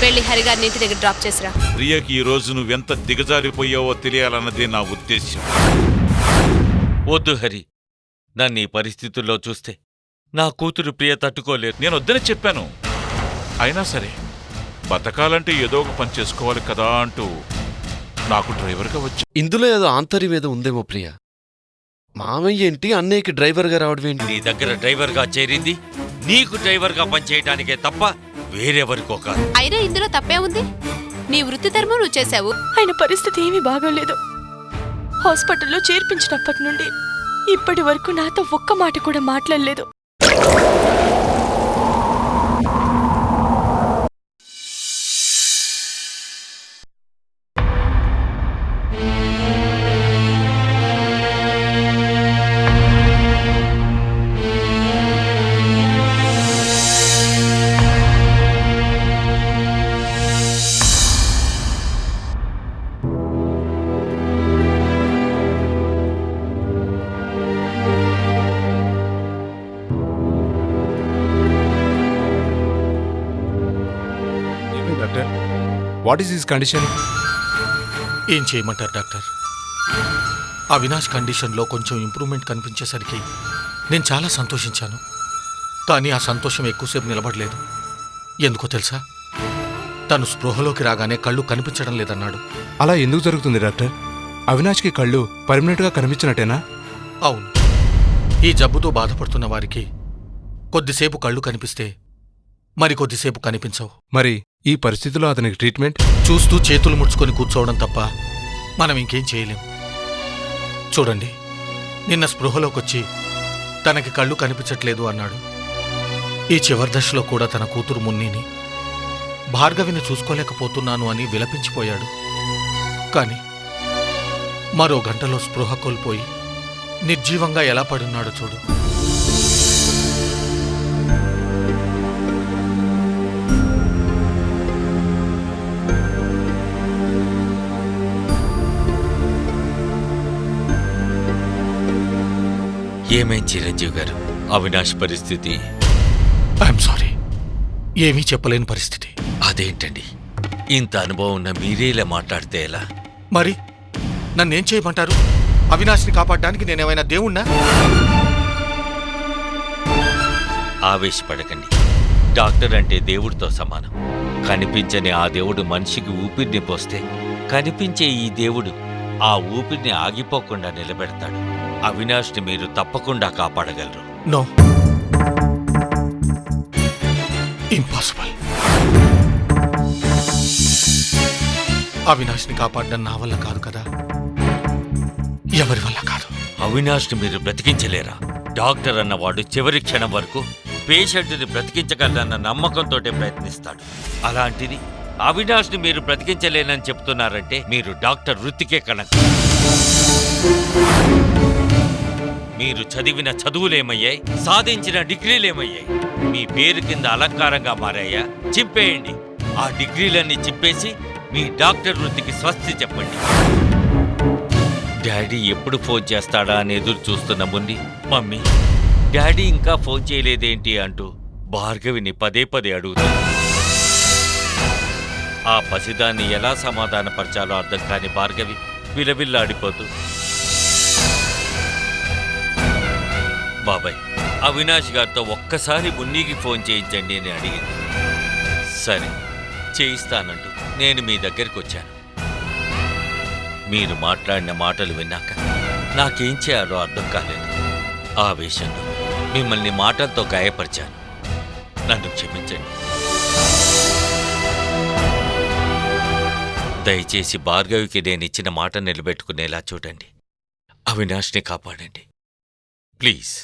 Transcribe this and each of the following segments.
వెళ్ళి హరిగారిని ఇంటి దగ్గర డ్రాప్ చేసిరా. ప్రియకి ఈ రోజు నువ్వెంత దిగజారిపోయావో తెలియాలన్నదే నా ఉద్దేశ్యం. వద్దు హరి, నన్ను ఈ పరిస్థితుల్లో చూస్తే నా కూతురు ప్రియ తట్టుకోలేదు. నేను వద్దని చెప్పాను. అయినా సరే బతకాలంటే ఏదో ఒక పని చేసుకోవాలి కదా అంటూ నాకు డ్రైవర్గా వచ్చి. ఇందులో ఏదో ఆంతర్యం ఏదో ఉందేమో ప్రియ. మామయ్య ఏంటి అన్నయ్యకి డ్రైవర్గా రావడమేంటి? నీ దగ్గర డ్రైవర్గా చేరింది నీకు డ్రైవర్గా పనిచేయడానికే తప్ప వేరెవరికో కాదు. అయినా ఇందులో తప్పే ఉంది? నీ వృత్తి ధర్మం నువ్వు చేశావు. ఆయన పరిస్థితి ఏమీ బాగాలేదు. హాస్పిటల్లో చేర్పించినప్పటి నుండి ఇప్పటి వరకు నాతో ఒక్క మాట కూడా మాట్లాడలేదు. What is his condition? ఏం చేయమంటారు డాక్టర్? అవినాష్ కండిషన్లో కొంచెం ఇంప్రూవ్మెంట్ కనిపించేసరికి నేను చాలా సంతోషించాను. కానీ ఆ సంతోషం ఎక్కువసేపు నిలబడలేదు. ఎందుకో తెలుసా? తను స్పృహలోకి రాగానే కళ్ళు కనిపించడం లేదన్నాడు. అలా ఎందుకు జరుగుతుంది డాక్టర్? అవినాష్కి కళ్ళు పర్మనెంట్గా కనిపించినట్టేనా? అవును. ఈ జబ్బుతో బాధపడుతున్న వారికి కొద్దిసేపు కళ్ళు కనిపిస్తే మరి కొద్దిసేపు కనిపించవు. మరి ఈ పరిస్థితిలో అతనికి ట్రీట్మెంట్? చూస్తూ చేతులు ముడుచుకొని కూర్చోవడం తప్ప మనం ఇంకేం చేయలేం. చూడండి, నిన్న స్పృహలోకొచ్చి తనకి కళ్ళు కనిపించట్లేదు అన్నాడు. ఈ చివరి దశలో కూడా తన కూతురు మున్నిని, భార్గవిని చూసుకోలేకపోతున్నాను అని విలపించిపోయాడు. కాని మరో గంటలో స్పృహ కోల్పోయి నిర్జీవంగా ఎలా పడున్నాడో చూడు. ఏమేం చిరంజీవి గారు, అవినాష్ పరిస్థితి? ఐఎమ్ సారీ, ఏమీ చెప్పలేని పరిస్థితి. అదేంటండి, ఇంత అనుభవం ఉన్న మీరేలా మాట్లాడితే ఎలా? మరి నన్నేం చేయమంటారు? అవినాష్ని కాపాడడానికి నేనేమైనా దేవుణ్ణా? ఆవేశపడకండి. డాక్టర్ అంటే దేవుడితో సమానం. కనిపించని ఆ దేవుడు మనిషికి ఊపిరిని పోస్తే కనిపించే ఈ దేవుడు ఆ ఊపిరిని ఆగిపోకుండా నిలబెడతాడు. అవినాష్ని మీరు తప్పకుండా కాపాడగలరు. No, impossible. అవినాష్ని కాపాడడం నా వల్ల కాదు కదా, ఎవరి వల్ల కాదు. అవినాష్ని మీరు బ్రతికించలేరా? డాక్టర్ అన్నవాడు చివరి క్షణం వరకు పేషెంట్ని బ్రతికించగలన్న నమ్మకంతోటే ప్రయత్నిస్తాడు. అలాంటిది అవినాష్ని మీరు బ్రతికించలేనని చెప్తున్నారంటే మీరు డాక్టర్ వృత్తికే కనెక్ట్. మీరు చదివిన చదువులేమయ్యాయి, సాధించిన డిగ్రీలేమయ్యాయి? మీ పేరు కింద అలంకారంగా మారాయా? చింపేయండి. ఆ డిగ్రీలన్నీ చింపేసి మీ డాక్టర్ వృత్తికి స్వస్తి చెప్పండి. డాడీ ఎప్పుడు ఫోన్ చేస్తాడా అని ఎదురు చూస్తున్న మున్ని, మమ్మీ డాడీ ఇంకా ఫోన్ చేయలేదేంటి అంటూ భార్గవిని పదే పదే అడుగుతుంది. ఆ పసిదాన్ని ఎలా సమాధానపరచాలో అర్థం కాని భార్గవి విలవిల్లాడిపోతూ, బాబాయ్ అవినాష్ గారితో ఒక్కసారి మున్నికి ఫోన్ చేయించండి అని అడిగింది. సరే చేయిస్తానంటూ నేను మీ దగ్గరికి వచ్చాను. మీరు మాట్లాడిన మాటలు విన్నాక నాకేం చేయాలో అర్థం కాలేదు. ఆవేశంలో మిమ్మల్ని మాటలతో గాయపరిచాను. నన్ను క్షమించండి. దయచేసి భార్గవికి నేనిచ్చిన మాట నిలబెట్టుకునేలా చూడండి. అవినాష్ని కాపాడండి ప్లీజ్.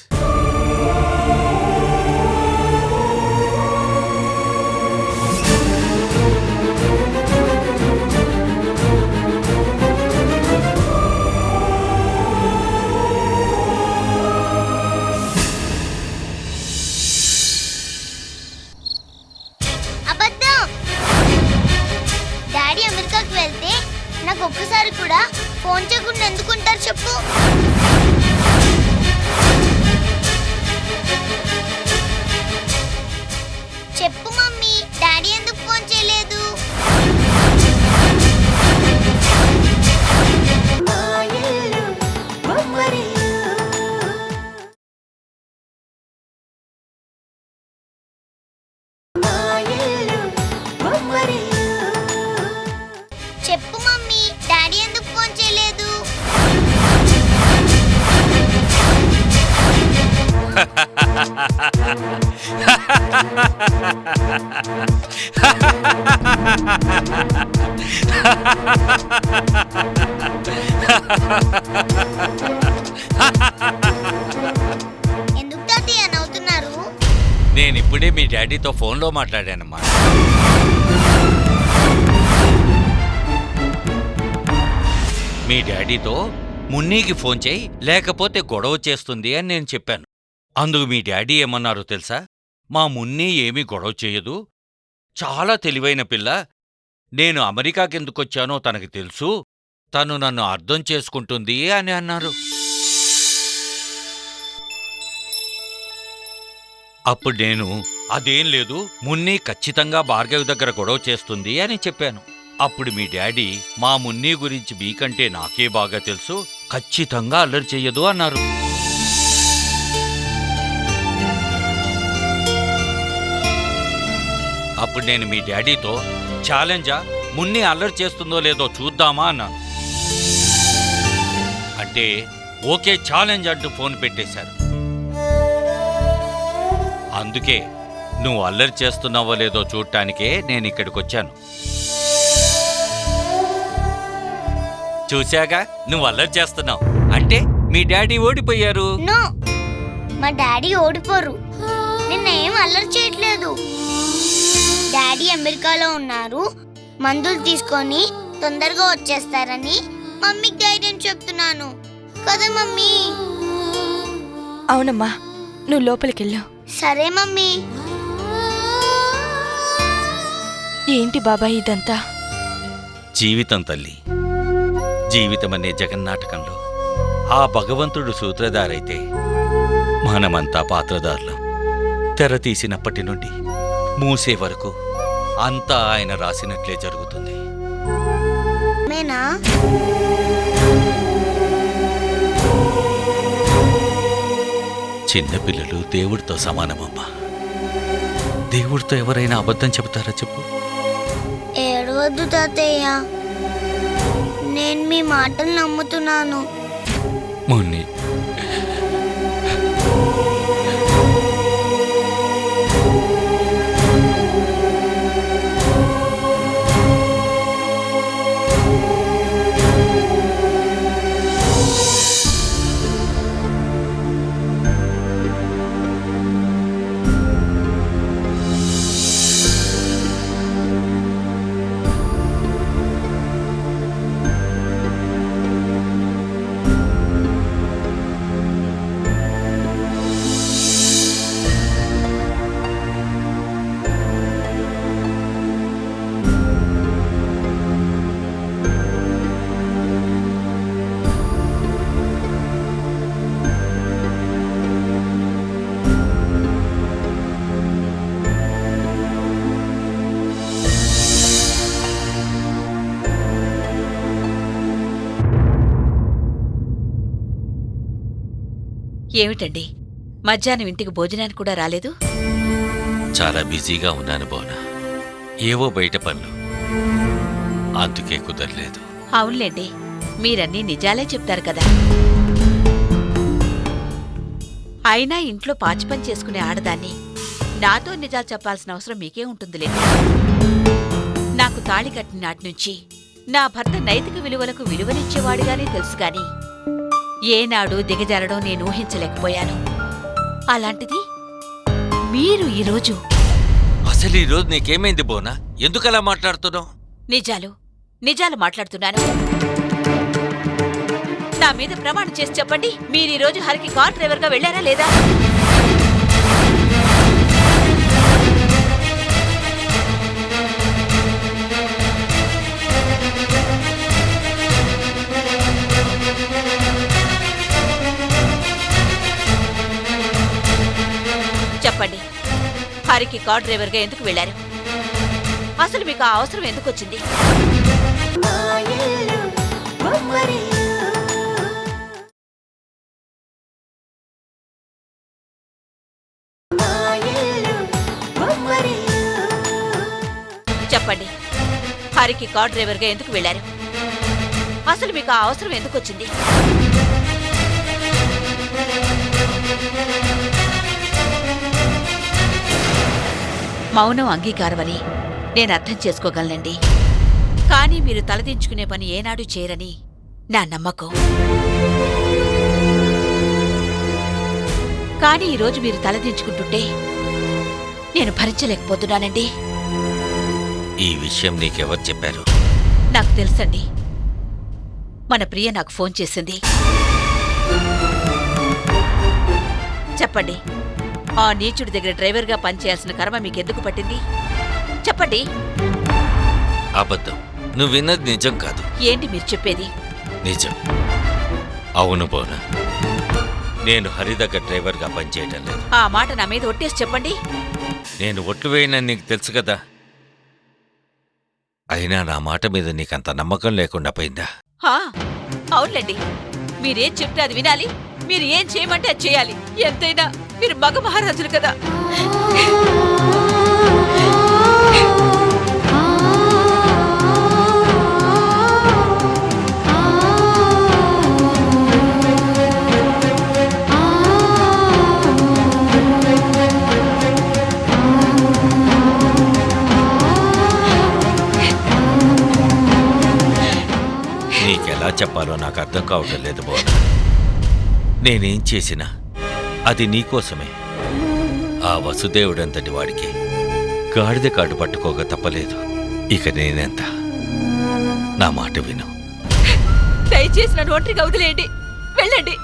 నాకు ఒక్కసారి కూడా ఫోన్ చేయకుండా ఎందుకుంటారు చెప్పు? చెప్పు మమ్మీ, డాడీ ఎందుకు ఫోన్ చేయలేదు? ఎందుకు తాతయ్య నవ్వుతున్నారు? నేనిప్పుడే మీ డాడీతో ఫోన్లో మాట్లాడానమ్మా. మీ డాడీతో మున్నీకి ఫోన్ చేయి, లేకపోతే గొడవ చేస్తుంది అని నేను చెప్పాను. అందుకు మీ డాడీ ఏమన్నారో తెలుసా? మా మున్నీ ఏమీ గొడవ చేయదు, చాలా తెలివైన పిల్ల, నేను అమెరికాకెందుకొచ్చానో తనకి తెలుసు, తను నన్ను అర్థం చేసుకుంటుంది అని అన్నారు. అప్పుడు నేను అదేం లేదు, మున్నీ ఖచ్చితంగా భార్గవి దగ్గర గొడవ చేస్తుంది అని చెప్పాను. అప్పుడు మీ డాడీ మా మున్నీ గురించి మీకంటే నాకే బాగా తెలుసు, ఖచ్చితంగా అల్లరి చెయ్యదు అన్నారు. అప్పుడు నేను మీ డాడీతో ఛాలెంజా, మున్నీ అల్లరి చేస్తుందో లేదో చూద్దామా అన్నాను. అంటే ఓకే ఛాలెంజ్ అంటూ ఫోన్ పెట్టేశారు. అందుకే నువ్వు అల్లరి చేస్తున్నావో లేదో చూడటానికే నేను ఇక్కడికొచ్చాను. చూశాగా నువ్వు అల్లరి చేస్తున్నావు అంటే మీ డాడీ ఓడిపోయారు. నో, మా డాడీ ఓడిపోరు. నిన్నేం అల్లరి చేయట్లేదు. డాడీ అమెరికాలో ఉన్నారు, మందులు తీసుకొని తొందరగా వచ్చేస్తారని మమ్మీకి ధైర్యం చెప్తున్నాను కదా మమ్మీ? అవునమ్మా, నువ్వు లోపలికెళ్ళు. సరే మమ్మీ. ఏంటి బాబాయ్ ఇదంతా? జీవితం తల్లి, జీవితమనే జగన్నాటకంలో ఆ భగవంతుడు సూత్రధారైతే మనమంతా పాత్రధారులం. తెర తీసినప్పటి నుండి మూసే వరకు అంతా ఆయన రాసినట్లే జరుగుతుంది. మేనా? చిన్నపిల్లలు దేవుడితో సమానమమ్మా. దేవుడితో ఎవరైనా అబద్ధం చెబుతారా చెప్పు? ఏడవద్దు తాతయ్య, నేను మీ మాటలు నమ్ముతున్నాను. మున్ని, ఏమిటండి మధ్యాహ్నం ఇంటికి భోజనానికి కూడా రాలేదు? చాలా బిజీగా ఉన్నాను బోనా, ఏవో బయట పనులు, అందుకే కుదరలేదు. అవునులేండి, మీరన్నీ నిజాలే చెప్తారు కదా. అయినా ఇంట్లో పాచిపని చేసుకునే ఆడదాన్ని నాతో నిజాలు చెప్పాల్సిన అవసరం మీకే ఉంటుందిలేండి. నాకు తాళి కట్టిన నాటి నుంచి నా భర్త నైతిక విలువలకు విలువనిచ్చేవాడుగానే తెలుసు గాని ఏనాడు దిగజారడం నేను ఊహించలేకపోయాను. అలాంటిది మీరు ఈరోజు... అసలు ఈరోజు నీకేమైంది బోనా? ఎందుకలా మాట్లాడుతున్నావు? నిజాలు మాట్లాడుతున్నాను. నా మీద ప్రమాణం చేసి చెప్పండి, మీరీరోజు హరికి కార్ డ్రైవర్గా వెళ్ళారా లేదా? చెప్పండి, హరికి కార్ డ్రైవర్గా ఎందుకు వెళ్ళారు? అసలు మీకు ఆ అవసరం ఎందుకు వచ్చింది? చెప్పండి, హరికి కార్ డ్రైవర్గా ఎందుకు వెళ్ళారు? అసలు మీకు ఆ అవసరం ఎందుకు వచ్చింది? మౌనం అంగీకారమని నేను అర్థం చేసుకోగలనండి. కానీ మీరు తలదించుకునే పని ఏనాడు చేయరని నా నమ్మకం. కానీ ఈరోజు మీరు తలదించుకుంటుంటే నేను భరించలేకపోతున్నానండి. ఈ విషయం నీకెవరు చెప్పారు? నాకు తెలుసండి. మన ప్రియ నాకు ఫోన్ చేసింది. చెప్పండి, ఆ నీచుడి దగ్గర డ్రైవర్గా పనిచేయాల్సిన కర్మ మీకెందుకు పట్టింది? చెప్పండి. అబద్ధం. నువ్వు విన్నది నిజం కాదు. ఏంటి మీరు చెప్పేది? నిజం. అవును బోనా, నేను హరి దగ్గర డ్రైవర్గా పనిచేయటం లేదు. ఆ మాట నా మీద ఒట్టేసి చెప్పండి. నేను ఒట్లు వేయనని నీకు తెలుసు కదా. అయినా నా మాట మీద నీకంత నమ్మకం లేకుండా పోయిందా? అవునులేండి. మీరేం చెప్తే అది వినాలి, మీరు ఏం చేయమంటే అది చేయాలి. ఎంతైనా మీరు మగ మహారాజులు కదా. నీకెలా చెప్పాలో నాకు అర్థం కావటం లేదు బోనా. నేనేం చేసినా అది నీకోసమే. ఆ వసుదేవుడంతటి వాడికి గాడిద కాడు పట్టుకోక తప్పలేదు. ఇక నేనెంత? నా మాట విను. దయచేసి నన్ను ఒంటరిగా వదిలేయండి. వెళ్ళండి.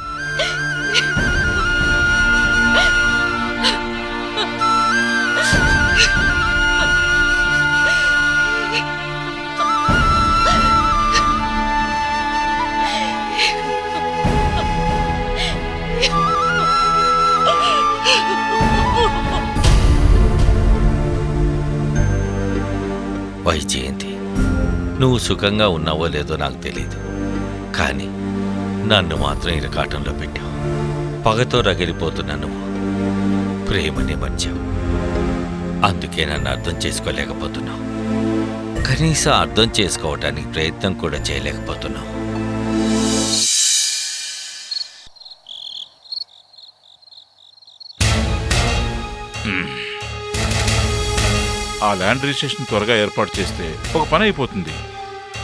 వైజయంతి, నువ్వు సుఖంగా ఉన్నావో లేదో నాకు తెలీదు, కానీ నన్ను మాత్రం ఇరకాటంలో పెట్టావు. పగతో రగిలిపోతున్న నువ్వు ప్రేమని మర్చావు. అందుకే నన్ను అర్థం చేసుకోలేకపోతున్నావు. కనీసం అర్థం చేసుకోవటానికి ప్రయత్నం కూడా చేయలేకపోతున్నావు. ఆ ల్యాండ్ రిజిస్ట్రేషన్ త్వరగా ఏర్పాటు చేస్తే ఒక పని అయిపోతుంది.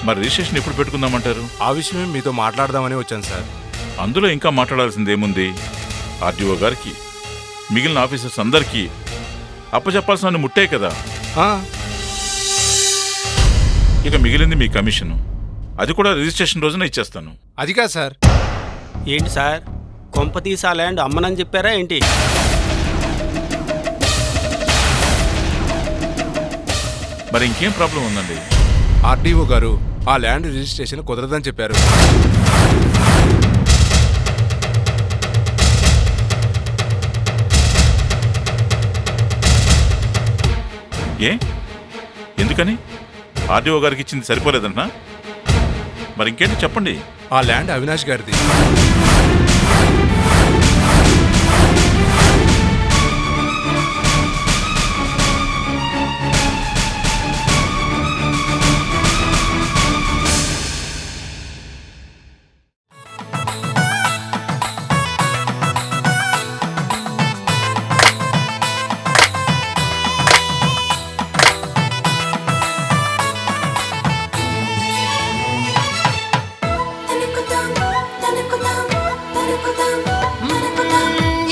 మరి రిజిస్ట్రేషన్ ఎప్పుడు పెట్టుకుందామంటారు? ఆ విషయమే మీతో మాట్లాడదామని వచ్చాను సార్. అందులో ఇంకా మాట్లాడాల్సింది ఏముంది? ఆర్డీఓ గారికి, మిగిలిన ఆఫీసర్స్ అందరికీ అప్పచెప్పాల్సిన ముట్టే కదా. ఇక మిగిలింది మీ కమిషను. అది కూడా రిజిస్ట్రేషన్ రోజున ఇచ్చేస్తాను. అది కాదు సార్. ఏంటి సార్, కొంపతీసా ల్యాండ్ అమ్మనని చెప్పారా ఏంటి? మరి ఇంకేం ప్రాబ్లం ఉందండి? ఆర్డీఓ గారు ఆ ల్యాండ్ రిజిస్ట్రేషన్ కుదరదని చెప్పారు. ఏ ఎందుకని? ఆర్డీఓ గారికి ఇచ్చింది సరిపోలేదంటున్నా? మరి ఇంకేంటి చెప్పండి. ఆ ల్యాండ్ అవినాష్ గారిది.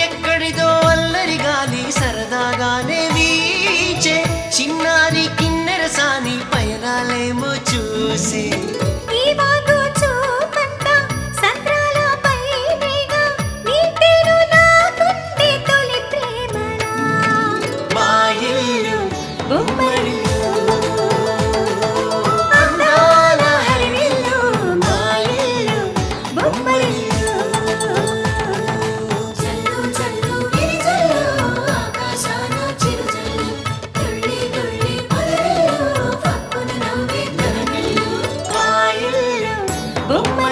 ఎక్కడిదో అల్లరి గాలి సరదాగానే వీచే చిన్నారి కిన్నెరసాని పయనాలేమో చూసి మా ఇల్లు బొమ్మరిల్లు, అందాల హరివిల్లు, మా ఇల్లు బొమ్మరిల్లు. బొమ్మ